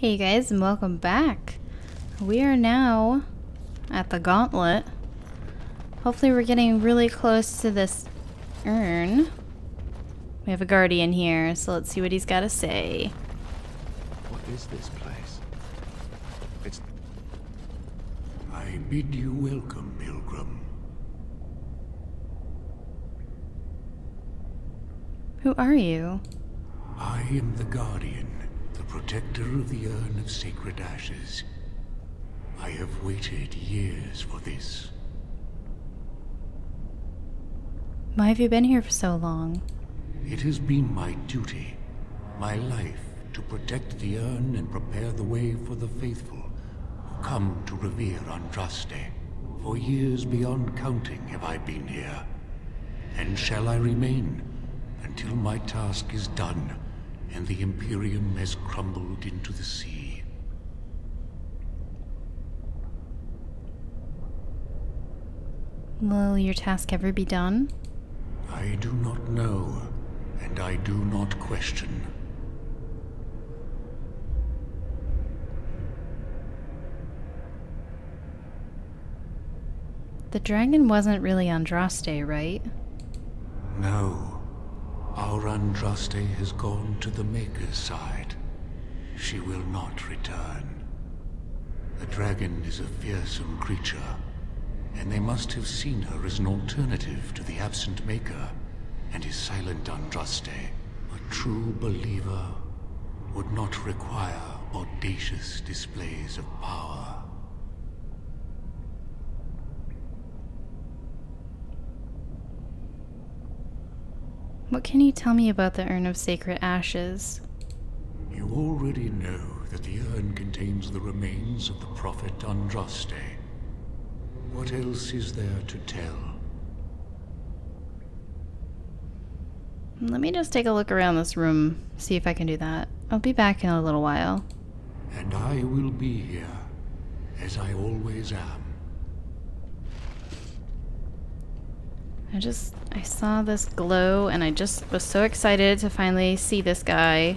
Hey guys, and welcome back. We are now at the Gauntlet. Hopefully we're getting really close to this urn. We have a guardian here, so let's see what he's got to say. What is this place? I bid you welcome, pilgrim. Who are you? I am the guardian, the protector of the urn of sacred ashes. I have waited years for this. Why have you been here for so long? It has been my duty, my life, to protect the urn and prepare the way for the faithful who come to revere Andraste. For years beyond counting have I been here, and shall I remain until my task is done and the Imperium has crumbled into the sea. Will your task ever be done? I do not know, and I do not question. The dragon wasn't really Andraste, right? No. Our Andraste has gone to the Maker's side. She will not return. The dragon is a fearsome creature, and they must have seen her as an alternative to the absent Maker and his silent Andraste. A true believer would not require audacious displays of power. What can you tell me about the Urn of Sacred Ashes? You already know that the urn contains the remains of the prophet Andraste. What else is there to tell? Let me just take a look around this room, see if I can do that. I'll be back in a little while. And I will be here, as I always am. I saw this glow and I just was so excited to finally see this guy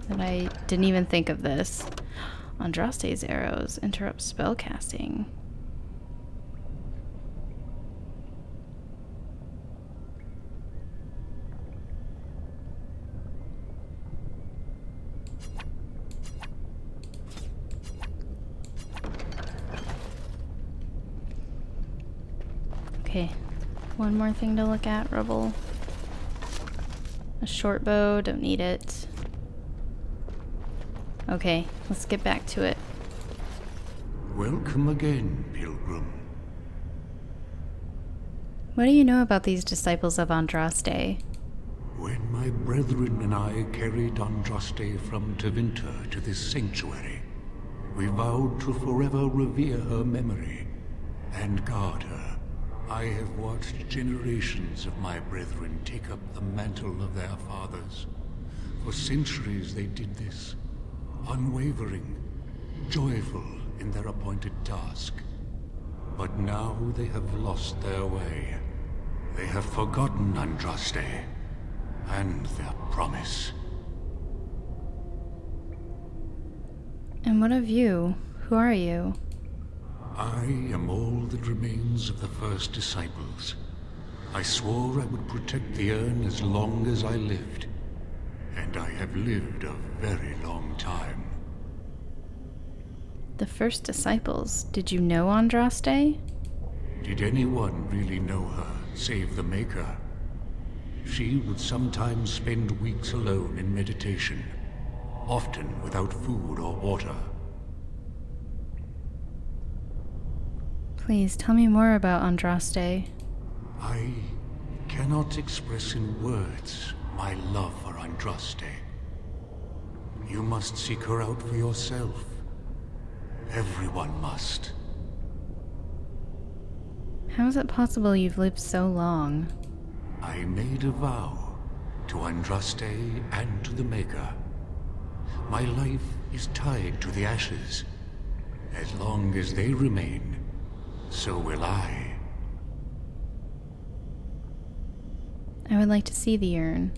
that I didn't even think of this. Andraste's arrows interrupt spellcasting. Okay. One more thing to look at, Rebel. A short bow, don't need it. Okay, let's get back to it. Welcome again, pilgrim. What do you know about these disciples of Andraste? When my brethren and I carried Andraste from Tevinter to this sanctuary, we vowed to forever revere her memory and guard her. I have watched generations of my brethren take up the mantle of their fathers. For centuries they did this, unwavering, joyful in their appointed task. But now they have lost their way. They have forgotten Andraste and their promise. And what of you? Who are you? I am all that remains of the first disciples. I swore I would protect the urn as long as I lived, and I have lived a very long time. The first disciples. Did you know Andraste? Did anyone really know her, save the Maker? She would sometimes spend weeks alone in meditation, often without food or water. Please tell me more about Andraste. I cannot express in words my love for Andraste. You must seek her out for yourself. Everyone must. How is it possible you've lived so long? I made a vow to Andraste and to the Maker. My life is tied to the ashes. As long as they remain, so will I. I would like to see the urn.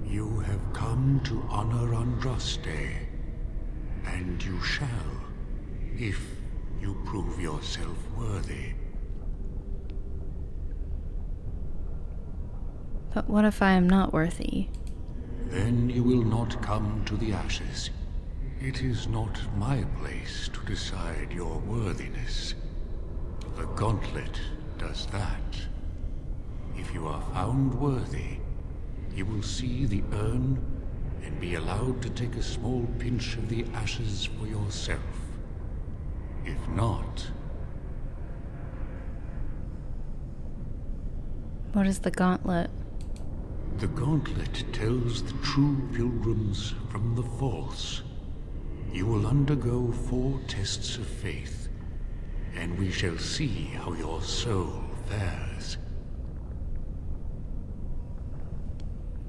You have come to honor Andraste, and you shall, if you prove yourself worthy. But what if I am not worthy? Then you will not come to the ashes. It is not my place to decide your worthiness. The Gauntlet does that. If you are found worthy, you will see the urn and be allowed to take a small pinch of the ashes for yourself. If not... What is the Gauntlet? The Gauntlet tells the true pilgrims from the false. You will undergo 4 tests of faith, and we shall see how your soul fares.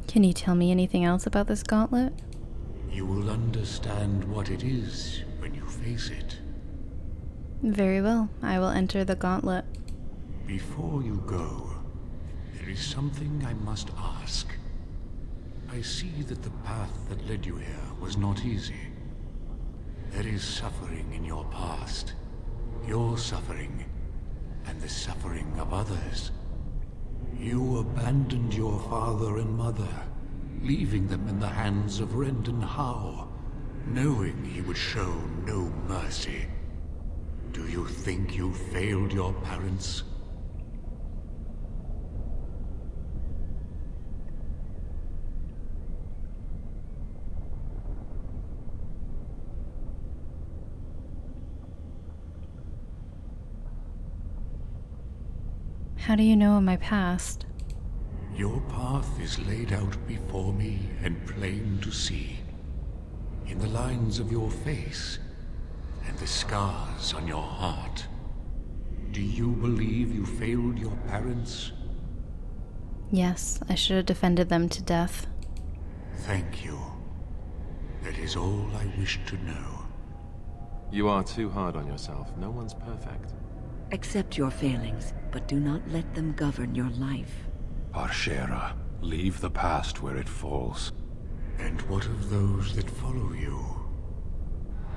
Can you tell me anything else about this Gauntlet? You will understand what it is when you face it. Very well. I will enter the Gauntlet. Before you go, there is something I must ask. I see that the path that led you here was not easy. There is suffering in your past. Your suffering, and the suffering of others. You abandoned your father and mother, leaving them in the hands of Rendon Howe, knowing he would show no mercy. Do you think you failed your parents? How do you know my past? Your path is laid out before me and plain to see. In the lines of your face and the scars on your heart. Do you believe you failed your parents? Yes, I should have defended them to death. Thank you. That is all I wish to know. You are too hard on yourself. No one's perfect. Accept your failings, but do not let them govern your life. Arshera, leave the past where it falls. And what of those that follow you?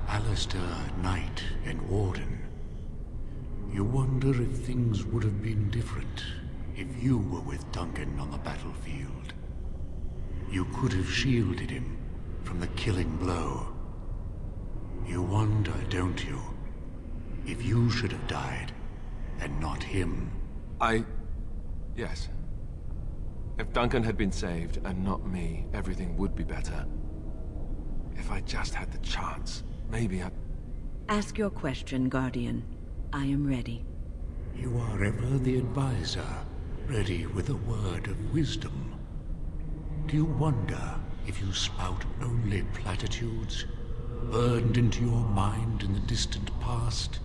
Alistair, Knight, and Warden. You wonder if things would have been different if you were with Duncan on the battlefield. You could have shielded him from the killing blow. You wonder, don't you, if you should have died, and not him. Yes. If Duncan had been saved, and not me, everything would be better. If I just had the chance, maybe I... Ask your question, Guardian. I am ready. You are ever the advisor, ready with a word of wisdom. Do you wonder if you spout only platitudes, burned into your mind in the distant past?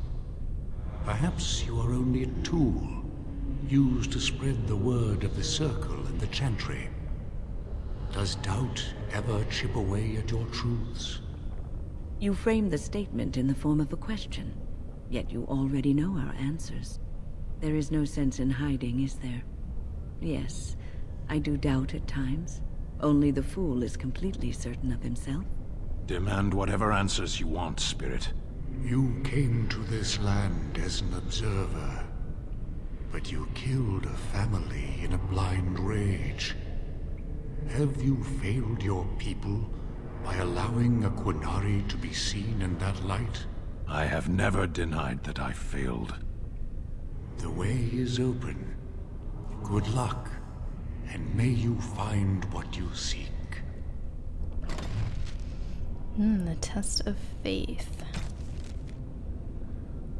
Perhaps you are only a tool, used to spread the word of the Circle and the Chantry. Does doubt ever chip away at your truths? You frame the statement in the form of a question, yet you already know our answers. There is no sense in hiding, is there? Yes, I do doubt at times. Only the fool is completely certain of himself. Demand whatever answers you want, Spirit. You came to this land as an observer, but you killed a family in a blind rage. Have you failed your people by allowing a Qunari to be seen in that light? I have never denied that I failed. The way is open. Good luck, and may you find what you seek. The test of faith.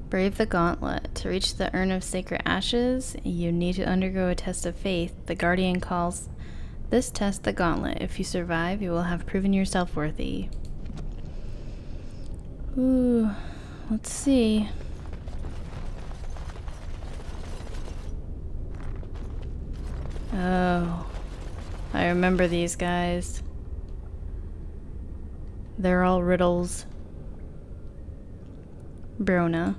Brave the Gauntlet. To reach the Urn of Sacred Ashes, you need to undergo a test of faith. The Guardian calls this test the Gauntlet. If you survive, you will have proven yourself worthy. Ooh, let's see. Oh, I remember these guys. They're all Riddles. Brona.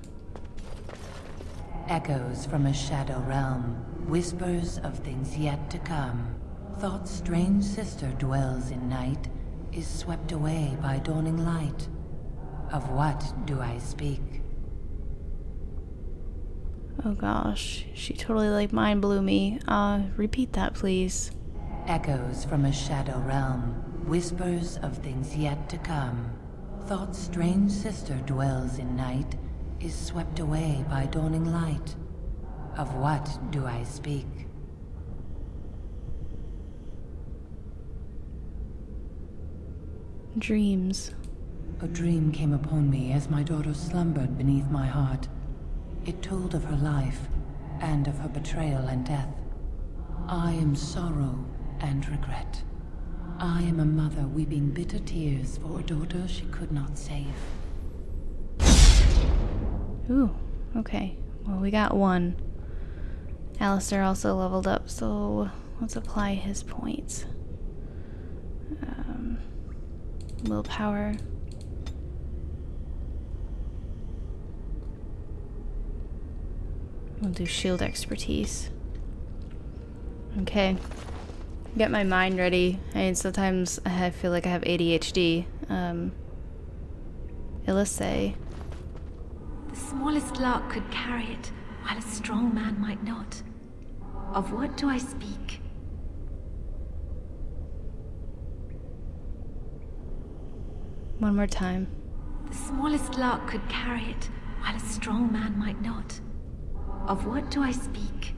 Echoes from a shadow realm, whispers of things yet to come. Thought's strange sister dwells in night, is swept away by dawning light. Of what do I speak? Oh gosh, she totally like mind blew me. Repeat that please. Echoes from a shadow realm, whispers of things yet to come. Thought's strange sister dwells in night, is swept away by dawning light. Of what do I speak? Dreams. A dream came upon me as my daughter slumbered beneath my heart. It told of her life, and of her betrayal and death. I am sorrow and regret. I am a mother weeping bitter tears for a daughter she could not save. Ooh, okay. Well, we got one. Alistair also leveled up, so let's apply his points. Willpower. We'll do shield expertise. Okay. Get my mind ready. I mean, sometimes I feel like I have ADHD. Illicay. The smallest lark could carry it, while a strong man might not. Of what do I speak? One more time. The smallest lark could carry it, while a strong man might not. Of what do I speak?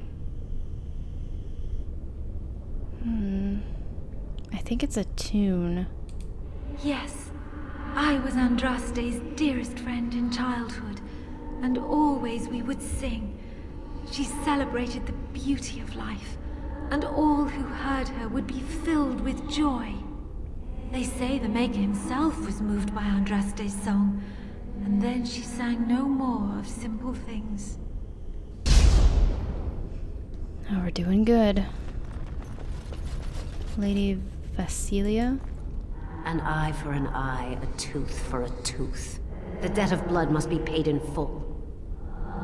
I think it's a tune. Yes, I was Andraste's dearest friend in childhood, and always we would sing. She celebrated the beauty of life, and all who heard her would be filled with joy. They say the Maker himself was moved by Andraste's song, and then she sang no more of simple things. Oh, we're doing good. Lady Vasilia? An eye for an eye, a tooth for a tooth. The debt of blood must be paid in full.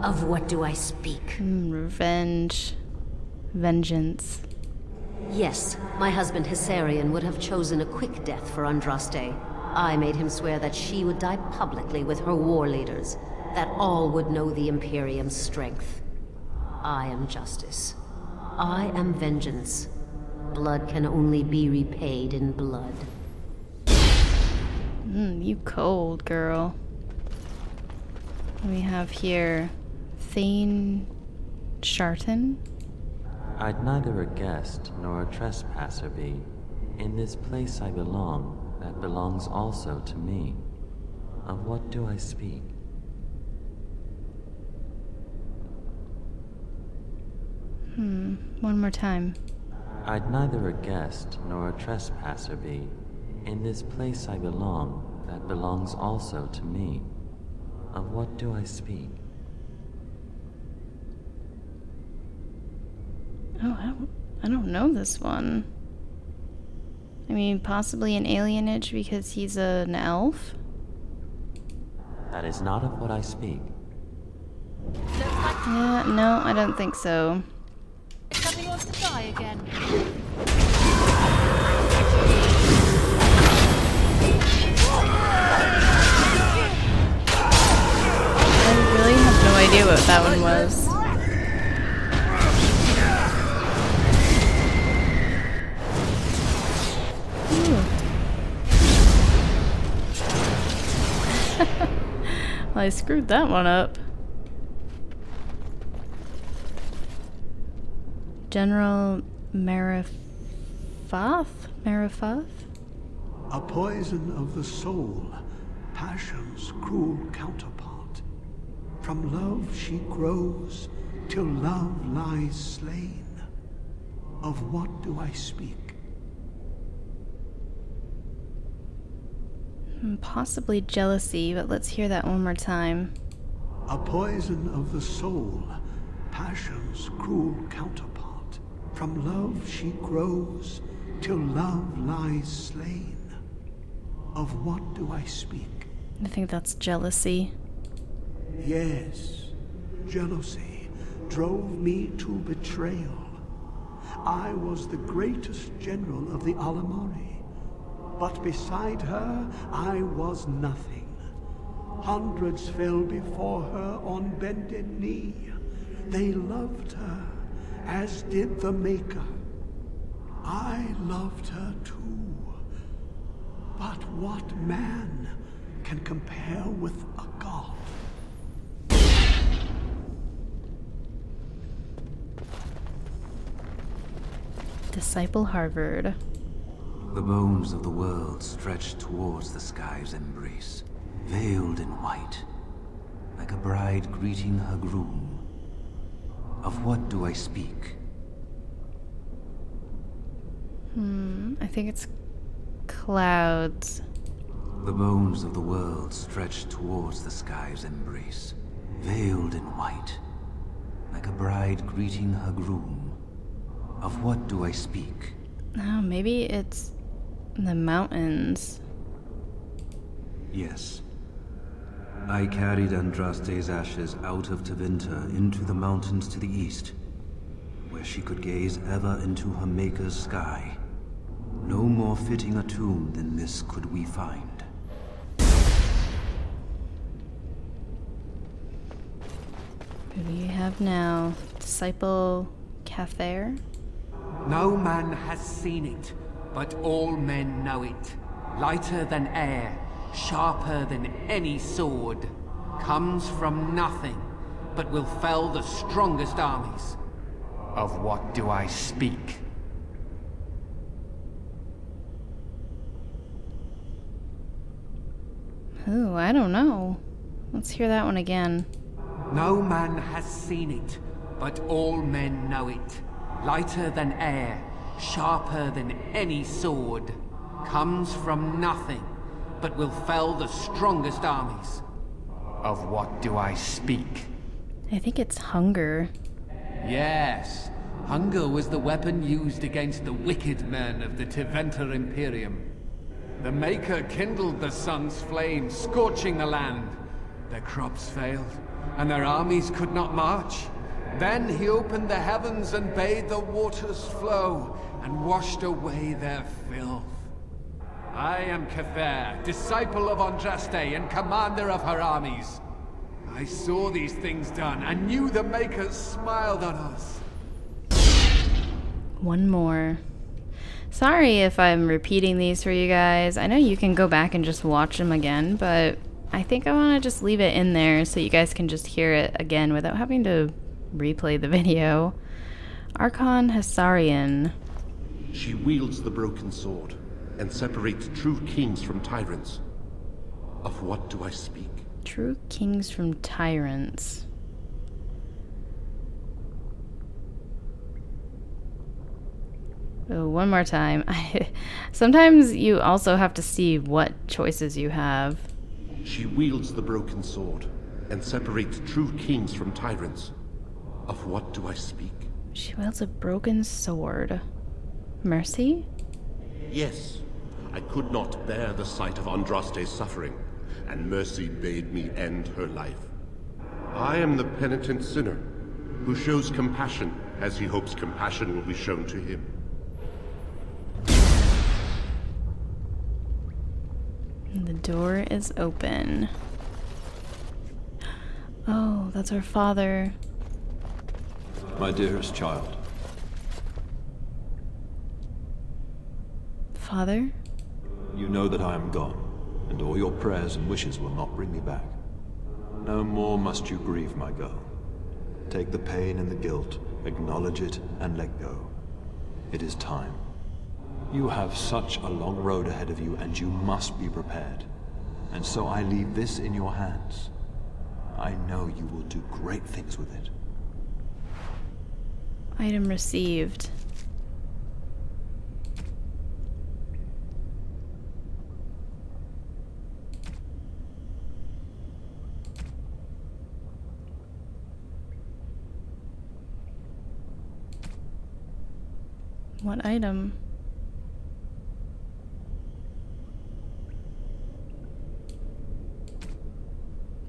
Of what do I speak? Revenge. Vengeance. Yes, my husband Hysarian would have chosen a quick death for Andraste. I made him swear that she would die publicly with her war leaders, that all would know the Imperium's strength. I am justice. I am vengeance. Blood can only be repaid in blood. You cold, girl. We have here Thane Sharton. I'd neither a guest nor a trespasser be. In this place I belong, that belongs also to me. Of what do I speak? One more time. I'd neither a guest nor a trespasser be. In this place I belong, that belongs also to me. Of what do I speak? Oh, I don't know this one. I mean, possibly an alienage because he's an elf? That is not of what I speak. Yeah, no, I don't think so. If somebody wants to die again. I really have no idea what that one was. Well, I screwed that one up. General Marifath? A poison of the soul, passion's cruel counterpart. From love she grows, till love lies slain. Of what do I speak? Possibly jealousy, but let's hear that one more time. A poison of the soul, passion's cruel counterpart. From love she grows, till love lies slain. Of what do I speak? I think that's jealousy. Yes, jealousy drove me to betrayal. I was the greatest general of the Alamari, but beside her I was nothing. Hundreds fell before her on bended knee. They loved her, as did the Maker. I loved her too. But what man can compare with a god? Disciple Harvard. The bones of the world stretched towards the sky's embrace, veiled in white, like a bride greeting her groom. Of what do I speak? I think it's clouds. The bones of the world stretched towards the sky's embrace, veiled in white, like a bride greeting her groom. Of what do I speak? Oh, maybe it's the mountains. Yes. I carried Andraste's ashes out of Tevinter into the mountains to the east, where she could gaze ever into her Maker's sky. No more fitting a tomb than this could we find. Who do you have now? Disciple Cathair? No man has seen it, but all men know it. Lighter than air, sharper than any sword. Comes from nothing, but will fell the strongest armies. Of what do I speak? Ooh, I don't know. Let's hear that one again. No man has seen it, but all men know it. Lighter than air, sharper than any sword. Comes from nothing, but will fell the strongest armies. Of what do I speak? I think it's hunger. Yes, hunger was the weapon used against the wicked men of the Tevinter Imperium. The Maker kindled the sun's flame, scorching the land. Their crops failed, and their armies could not march. Then he opened the heavens and bade the waters flow, and washed away their filth. I am Cathair, disciple of Andraste and commander of her armies. I saw these things done, and knew the Makers smiled on us. One more. Sorry if I'm repeating these for you guys. I know you can go back and just watch them again, but I think I want to just leave it in there so you guys can just hear it again without having to replay the video. Archon Hessarian. She wields the broken sword and separates true kings from tyrants. Of what do I speak? True kings from tyrants. Oh, one more time. Sometimes you also have to see what choices you have. She wields the broken sword and separates true kings from tyrants. Of what do I speak? She wields a broken sword. Mercy? Yes. I could not bear the sight of Andraste's suffering, and Mercy bade me end her life. I am the penitent sinner, who shows compassion as he hopes compassion will be shown to him. The door is open. Oh, that's our father. My dearest child. Father? You know that I am gone, and all your prayers and wishes will not bring me back. No more must you grieve, my girl. Take the pain and the guilt, acknowledge it, and let go. It is time. You have such a long road ahead of you, and you must be prepared. And so I leave this in your hands. I know you will do great things with it. Item received. What item?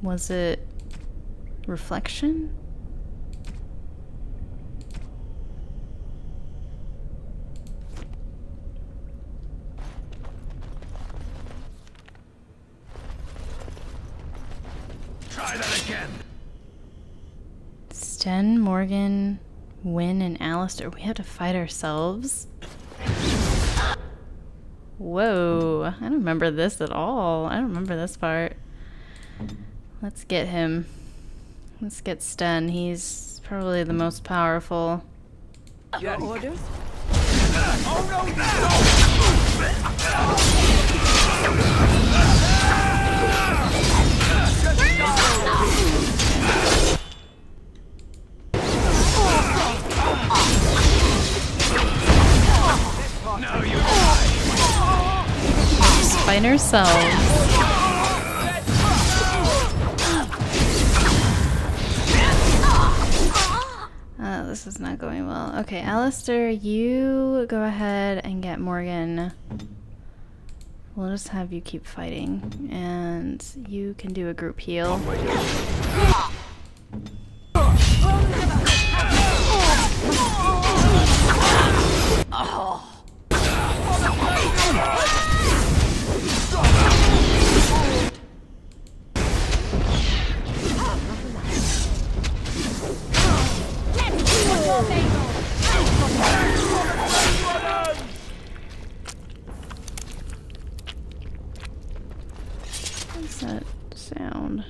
Was it reflection? Try that again. Sten, Morgan, Wynne, and Alistair. We have to fight ourselves? Whoa. I don't remember this at all. I don't remember this part. Let's get him. Let's get Sten. He's probably the most powerful. Yes. Orders? Oh no! No, you Just fight ourselves. This is not going well. Okay, Alistair, you go ahead and get Morgan. We'll just have you keep fighting, and you can do a group heal. What's that sound?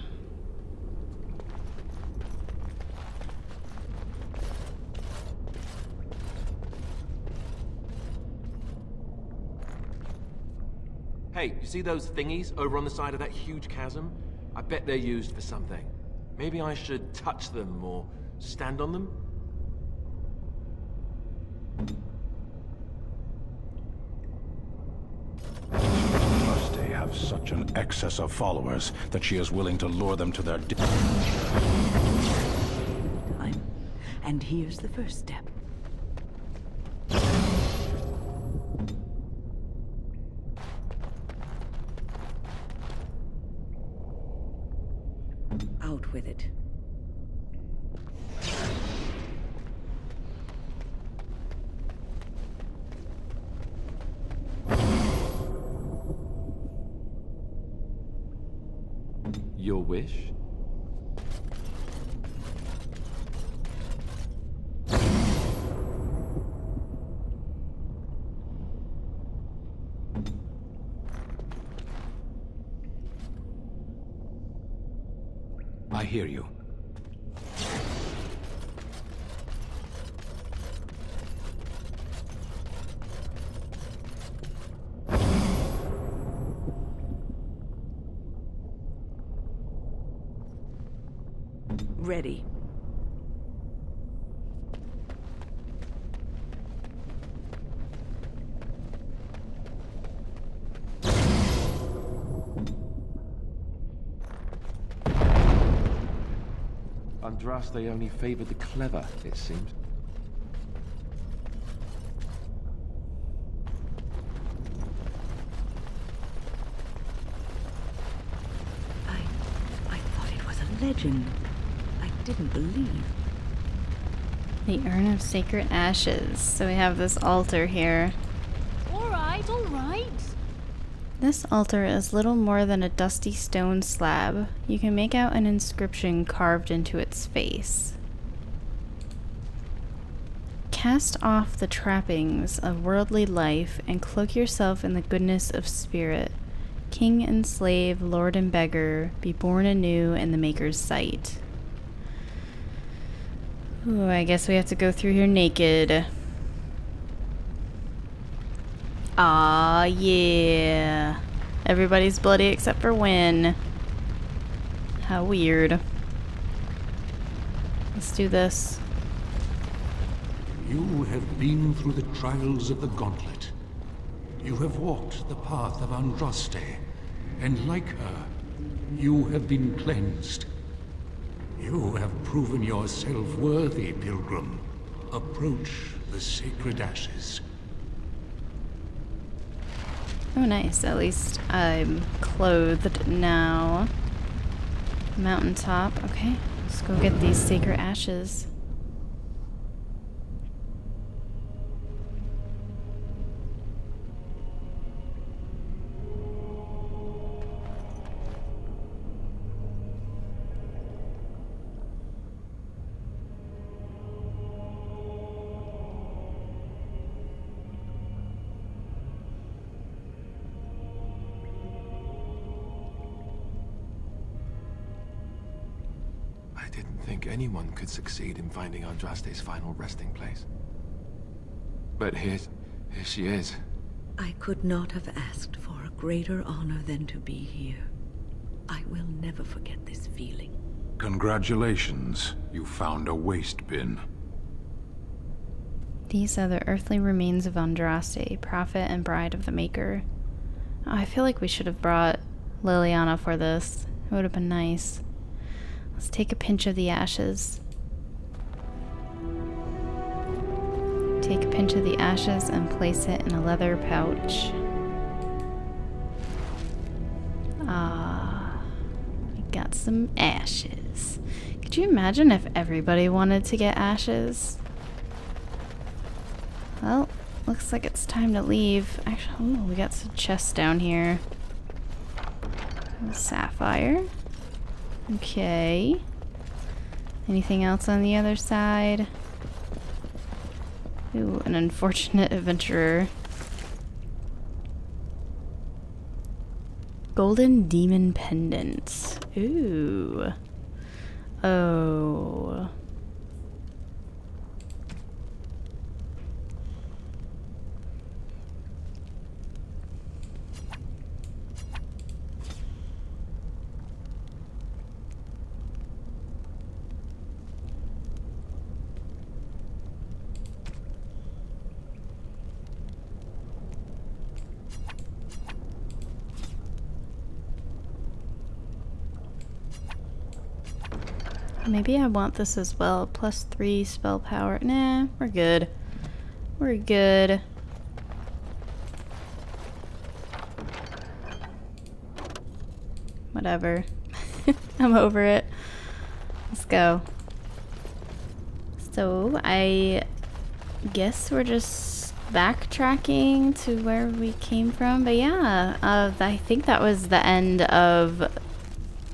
Hey, you see those thingies over on the side of that huge chasm? I bet they're used for something. Maybe I should touch them or stand on them? Must they have such an excess of followers that she is willing to lure them to their Time. And here's the first step. Out with it. Your wish? I hear you. Ready. Andraste only favored the clever, it seems. I thought it was a legend. I didn't believe. The Urn of Sacred Ashes. So we have this altar here. Alright, alright. This altar is little more than a dusty stone slab. You can make out an inscription carved into its face. Cast off the trappings of worldly life and cloak yourself in the goodness of spirit. King and slave, lord and beggar, be born anew in the Maker's sight. Ooh, I guess we have to go through here naked. Ah, yeah. Everybody's bloody except for Wynne. How weird. Let's do this. You have been through the trials of the Gauntlet. You have walked the path of Andraste, and like her, you have been cleansed. You have proven yourself worthy, pilgrim. Approach the sacred ashes. Oh, nice. At least I'm clothed now. Mountaintop. Okay, let's go get these sacred ashes. I didn't think anyone could succeed in finding Andraste's final resting place. But here she is. I could not have asked for a greater honor than to be here. I will never forget this feeling. Congratulations, you found a waste bin. These are the earthly remains of Andraste, prophet and bride of the Maker. Oh, I feel like we should have brought Liliana for this. It would have been nice. Let's take a pinch of the ashes. Take a pinch of the ashes and place it in a leather pouch. Ah, we got some ashes. Could you imagine if everybody wanted to get ashes? Well, looks like it's time to leave. Actually, ooh, we got some chests down here. Sapphire. Okay. Anything else on the other side? Ooh, an unfortunate adventurer. Golden demon pendant. Ooh. Oh. Maybe I want this as well. +3 spell power. Nah, we're good. We're good. Whatever. I'm over it. Let's go. So, I guess we're just backtracking to where we came from. But yeah, I think that was the end of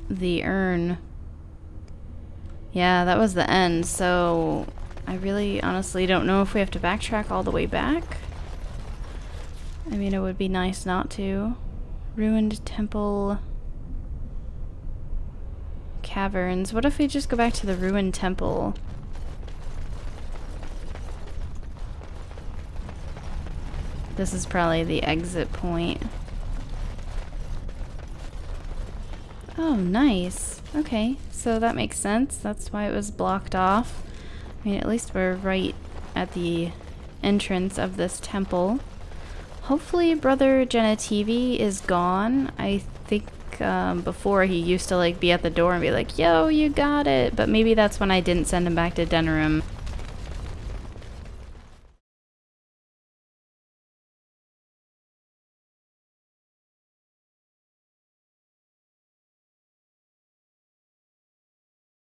the urn. Yeah, that was the end, so I really honestly don't know if we have to backtrack all the way back. I mean, it would be nice not to. Ruined temple. Caverns. What if we just go back to the ruined temple? This is probably the exit point. Oh, nice. Okay, so that makes sense. That's why it was blocked off. I mean, at least we're right at the entrance of this temple. Hopefully Brother Genitivi is gone. I think before he used to like be at the door and be like, yo, you got it. But maybe that's when I didn't send him back to Denerim.